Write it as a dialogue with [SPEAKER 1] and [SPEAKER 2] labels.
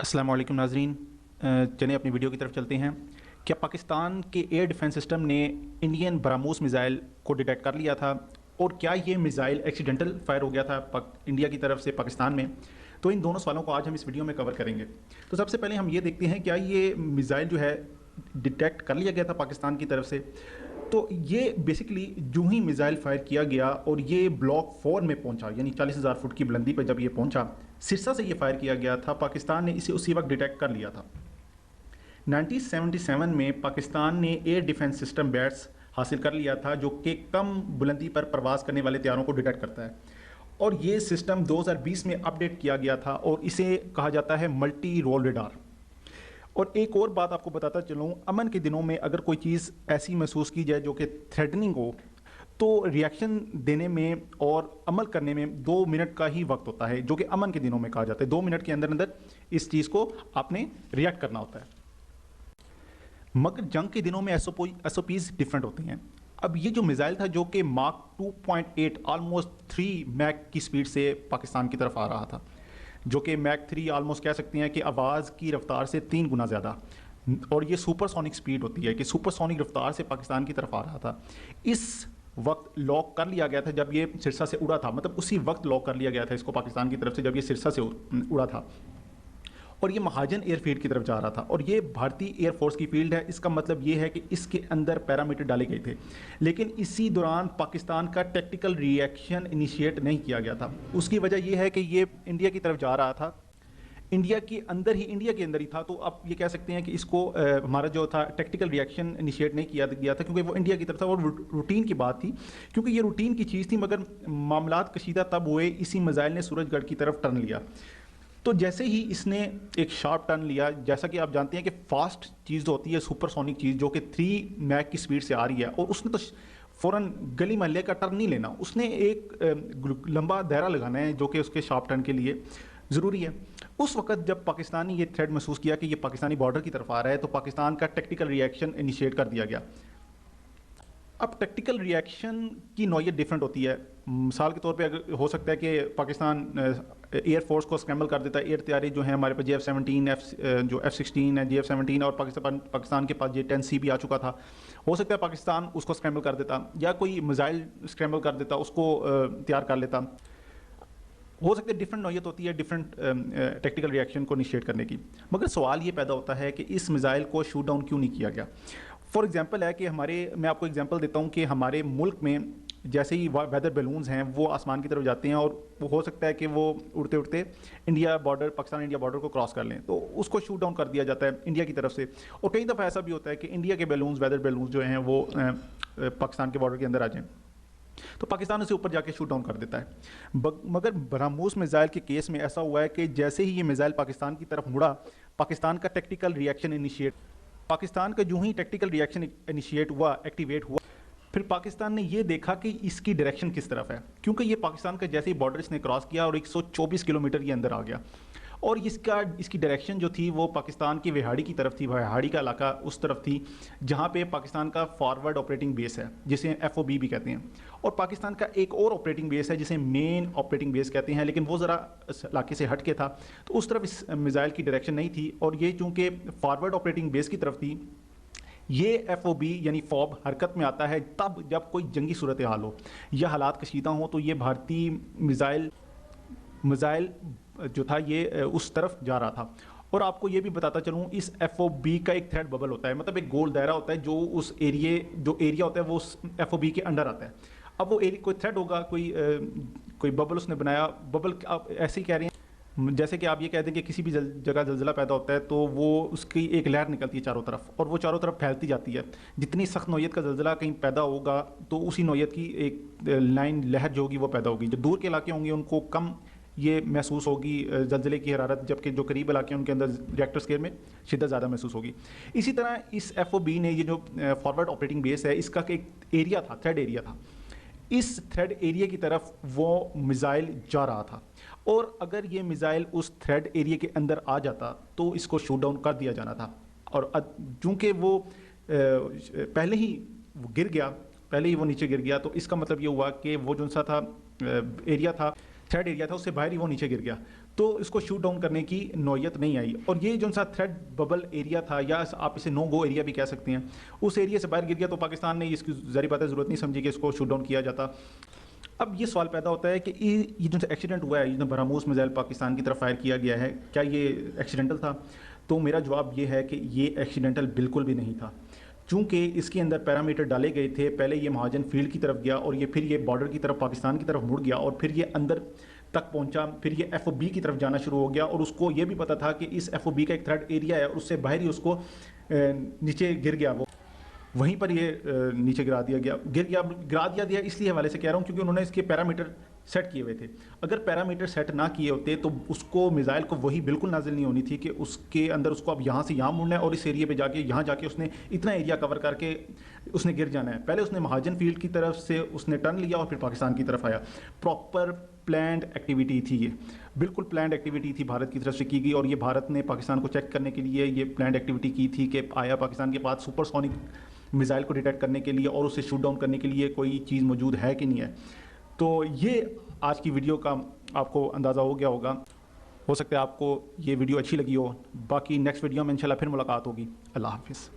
[SPEAKER 1] السلام علیکم ناظرین، چلیں اپنی ویڈیو کی طرف چلتے ہیں۔ کیا پاکستان کے ایئر ڈیفنس سسٹم نے انڈین براموس میزائل کو ڈیٹیکٹ کر لیا تھا، اور کیا یہ میزائل ایکسیڈنٹل فائر ہو گیا تھا انڈیا کی طرف سے پاکستان میں؟ تو ان دونوں سوالوں کو آج ہم اس ویڈیو میں کور کریں گے۔ تو سب سے پہلے ہم یہ دیکھتے ہیں کیا یہ میزائل جو ہے ڈیٹیکٹ کر لیا گیا تھا پاکستان کی طرف سے۔ تو یہ بیسکلی جو ہی میزائل فائر کیا گیا اور یہ بلاک 4 میں پہنچا، یعنی 40,000 فٹ کی بلندی پہ جب یہ پہنچا، سرسا سے یہ فائر کیا گیا تھا، پاکستان نے اسے اسی وقت ڈیٹیکٹ کر لیا تھا۔ 1977 میں پاکستان نے ایئر ڈیفنس سسٹم بیٹس حاصل کر لیا تھا جو کہ کم بلندی پر پرواز کرنے والے طیاروں کو ڈیٹیکٹ کرتا ہے، اور یہ سسٹم 2020 میں اپڈیٹ کیا گیا تھا اور اسے کہا جاتا ہے ملٹی رول ریڈار۔ اور ایک اور بات آپ کو بتاتا چلوں، امن کے دنوں میں اگر کوئی چیز ایسی محسوس کی جائے جو کہ تھریٹننگ ہو، تو ریاکشن دینے میں اور عمل کرنے میں 2 منٹ کا ہی وقت ہوتا ہے، جو کہ امن کے دنوں میں کہا جاتا ہے۔ 2 منٹ کے اندر اندر اس چیز کو آپ نے ریئیکٹ کرنا ہوتا ہے، مگر جنگ کے دنوں میں ایس او پیز ڈفرینٹ ہوتے ہیں۔ اب یہ جو میزائل تھا جو کہ ماک 2.8 آلموسٹ 3 میک کی سپیڈ سے پاکستان کی طرف آ رہا تھا، جو کہ میک 3 آلموسٹ کہہ سکتے ہیں کہ آواز کی رفتار سے 3 گنا زیادہ، اور یہ سپر سونک سپیڈ ہوتی ہے کہ سپر سونک رفتار سے پاکستان کی طرف آ رہا تھا۔ اس وقت لاک کر لیا گیا تھا جب یہ سرسا سے اڑا تھا، مطلب اسی وقت لاک کر لیا گیا تھا اس کو پاکستان کی طرف سے جب یہ سرسا سے اڑا تھا، اور یہ مہاجن ایئر فیلڈ کی طرف جا رہا تھا، اور یہ بھارتی ایئر فورس کی فیلڈ ہے۔ اس کا مطلب یہ ہے کہ اس کے اندر پیرامیٹر ڈالے گئے تھے، لیکن اسی دوران پاکستان کا ٹیکٹیکل ری ایکشن انیشیٹ نہیں کیا گیا تھا۔ اس کی وجہ یہ ہے کہ یہ انڈیا کی طرف جا رہا تھا، انڈیا کے اندر ہی تھا، تو آپ یہ کہہ سکتے ہیں کہ اس کو ہمارا جو تھا ٹیکٹیکل ری ایکشن انیشیٹ نہیں کیا گیا تھا، کیونکہ وہ انڈیا کی طرف تھا اور روٹین کی بات تھی، کیونکہ یہ روٹین کی چیز تھی۔ مگر معاملات کشیدہ تب ہوئے اسی میزائل نے سورج گڑھ کی طرف ٹرن لیا، تو جیسے ہی اس نے ایک شارپ ٹرن لیا، جیسا کہ آپ جانتے ہیں کہ فاسٹ چیز جو ہوتی ہے سپر سونک چیز جو کہ 3 میک کی سپیڈ سے آ رہی ہے، اور اس نے تو فوراً گلی محلے کا ٹرن نہیں لینا، اس نے ایک لمبا دائرہ لگانا ہے جو کہ اس کے شارپ ٹرن کے لیے ضروری ہے۔ اس وقت جب پاکستانی یہ تھریٹ محسوس کیا کہ یہ پاکستانی بارڈر کی طرف آ رہا ہے، تو پاکستان کا ٹیکٹیکل ری ایکشن انیشیٹ کر دیا گیا۔ اب ٹیکٹیکل ری ایکشن کی نوعیت ڈیفرنٹ ہوتی ہے۔ مثال کے طور پہ اگر ہو سکتا ہے کہ پاکستان ایئر فورس کو اسکریمبل کر دیتا ہے، ایئر طیارے جو ہیں ہمارے پاس JF-17 جو F-16 ہے JF-17، اور پاکستان کے پاس J-10C بھی آ چکا تھا، ہو سکتا ہے پاکستان اس کو اسکریمبل کر دیتا، یا کوئی میزائل اسکریمبل کر دیتا، اس کو تیار کر لیتا۔ ہو سکتا ہے ڈفرینٹ نوعیت ہوتی ہے ڈفرینٹ ٹیکٹیکل ری ایکشن کو انیشیٹ کرنے کی، مگر سوال یہ پیدا ہوتا ہے کہ اس میزائل کو شوٹ ڈاؤن کیوں نہیں کیا گیا؟ فار ایگزامپل ہے کہ میں آپ کو ایگزامپل دیتا ہوں کہ ہمارے ملک میں جیسے ہی ویدر بیلونز ہیں وہ آسمان کی طرف جاتے ہیں، اور وہ ہو سکتا ہے کہ وہ اڑتے اڑتے پاکستان انڈیا بارڈر کو کراس کر لیں، تو اس کو شوٹ ڈاؤن کر دیا جاتا ہے انڈیا کی طرف سے۔ اور کئی دفعہ ایسا بھی ہوتا ہے کہ انڈیا کے ویدر بیلونز جو ہیں وہ پاکستان کے بارڈر کے اندر آ جائیں، تو پاکستان اسے اوپر جا کے شوٹ ڈاؤن کر دیتا ہے۔ مگر براموس میزائل کے کیس میں ایسا ہوا ہے کہ جیسے ہی یہ میزائل پاکستان کی طرف مڑا، پاکستان کا ٹیکٹیکل ری ایکشن انیشیٹ ہوا، ایکٹیویٹ ہوا، پھر پاکستان نے یہ دیکھا کہ اس کی ڈائریکشن کس طرف ہے، کیونکہ یہ پاکستان کا جیسے ہی بارڈر اس نے کراس کیا اور 124 کلومیٹر کے اندر آ گیا، اور اس کی ڈائریکشن جو تھی وہ پاکستان کی وہاڑی کی طرف تھی، وہاڑی کا علاقہ اس طرف تھی جہاں پہ پاکستان کا فارورڈ آپریٹنگ بیس ہے جسے FOB بھی کہتے ہیں، اور پاکستان کا ایک اور آپریٹنگ بیس ہے جسے مین آپریٹنگ بیس کہتے ہیں، لیکن وہ ذرا اس علاقے سے ہٹ کے تھا، تو اس طرف اس میزائل کی ڈائریکشن نہیں تھی، اور یہ چونکہ فارورڈ آپریٹنگ بیس کی طرف تھی، یہ FOB یعنی فوب حرکت میں آتا ہے تب جب کوئی جنگی صورتحال ہو یا حالات کشیدہ ہوں، تو یہ بھارتی میزائل جو تھا یہ اس طرف جا رہا تھا۔ اور آپ کو یہ بھی بتاتا چلوں، اس FOB کا ایک تھریڈ ببل ہوتا ہے، مطلب ایک گول دائرہ ہوتا ہے جو اس ایریا ہوتا ہے وہ اس FOB کے انڈر آتا ہے۔ اب وہ کوئی تھریڈ ہوگا، کوئی ببل اس نے بنایا، ببل آپ ایسے ہی کہہ رہے ہیں جیسے کہ آپ یہ کہہ دیں کہ کسی بھی جگہ زلزلہ پیدا ہوتا ہے تو وہ اس کی ایک لہر نکلتی ہے چاروں طرف، اور وہ چاروں طرف پھیلتی جاتی ہے۔ جتنی سخت نوعیت کا زلزلہ کہیں پیدا ہوگا تو اسی نوعیت کی ایک لہر جو ہوگی وہ پیدا ہوگی۔ جو دور کے علاقے ہوں گے ان کو کم یہ محسوس ہوگی زلزلے کی حرارت، جبکہ جو قریب علاقے ہیں ان کے اندر ریئیکٹر اسکیل میں شدت زیادہ محسوس ہوگی۔ اسی طرح اس FOB نے یہ جو فارورڈ آپریٹنگ بیس ہے اس کا ایک ایریا تھا، تھریڈ ایریا تھا، اس تھریڈ ایریا کی طرف وہ میزائل جا رہا تھا، اور اگر یہ میزائل اس تھریڈ ایریا کے اندر آ جاتا تو اس کو شوٹ ڈاؤن کر دیا جانا تھا، اور چونکہ وہ پہلے ہی وہ نیچے گر گیا، تو اس کا مطلب یہ ہوا کہ وہ جو سا تھا ایریا تھا، تھریڈ ایریا تھا، اس سے باہر ہی وہ نیچے گر گیا، تو اس کو شوٹ ڈاؤن کرنے کی نوعیت نہیں آئی. اور یہ جو سا تھریڈ ببل ایریا تھا یا آپ اسے نو گو ایریا بھی کہہ سکتے ہیں, اس ایریا سے باہر گر گیا, تو پاکستان نے اس کی ظاہر بات ہے ضرورت نہیں سمجھی کہ اس کو شوٹ ڈاؤن کیا جاتا. اب یہ سوال پیدا ہوتا ہے کہ یہ جو ایکسیڈنٹ ہوا ہے, برہموس میزائل پاکستان کی طرف فائر کیا گیا ہے, کیا یہ ایکسیڈنٹل تھا؟ تو میرا جواب یہ ہے کہ یہ ایکسیڈنٹل بالکل بھی نہیں تھا, چونکہ اس کے اندر پیرامیٹر ڈالے گئے تھے. پہلے یہ مہاجن فیلڈ کی طرف گیا اور یہ پھر یہ بارڈر کی طرف پاکستان کی طرف مڑ گیا اور پھر یہ اندر تک پہنچا, پھر یہ ایف او بی کی طرف جانا شروع ہو گیا, اور اس کو یہ بھی پتا تھا کہ اس ایف او بی کا ایک تھریڈ ایریا ہے اور اس سے باہر ہی اس کو نیچے گر گیا, وہ وہیں پر یہ نیچے گرا دیا اس لیے حوالے سے کہہ رہا ہوں کیونکہ انہوں نے اس کے پیرامیٹر سیٹ کیے ہوئے تھے. اگر پیرامیٹر سیٹ نہ کیے ہوتے تو اس کو میزائل کو وہی بالکل نازل نہیں ہونی تھی کہ اس کے اندر اس کو اب یہاں سے یہاں مڑنا ہے اور اس ایریا پہ جا کے یہاں جا کے اس نے اتنا ایریا کور کر کے اس نے گر جانا ہے. پہلے اس نے مہاجن فیلڈ کی طرف سے اس نے ٹرن لیا اور پھر پاکستان کی طرف آیا. پراپر پلانڈ ایکٹیویٹی تھی, یہ بالکل پلانڈ ایکٹیویٹی تھی بھارت کی طرف سے کی گئی, اور یہ بھارت نے پاکستان کو چیک کرنے کے لیے یہ پلانڈ ایکٹیویٹی کی تھی کہ آیا پاکستان کے پاس سپر سونک میزائل کو ڈیٹیکٹ کرنے کے لیے اور اسے شوٹ ڈاؤن کرنے کے لیے کوئی چیز موجود ہے کہ نہیں ہے. تو یہ آج کی ویڈیو کا آپ کو اندازہ ہو گیا ہوگا. ہو سکتا ہے آپ کو یہ ویڈیو اچھی لگی ہو. باقی نیکسٹ ویڈیو میں انشاءاللہ پھر ملاقات ہوگی. اللہ حافظ.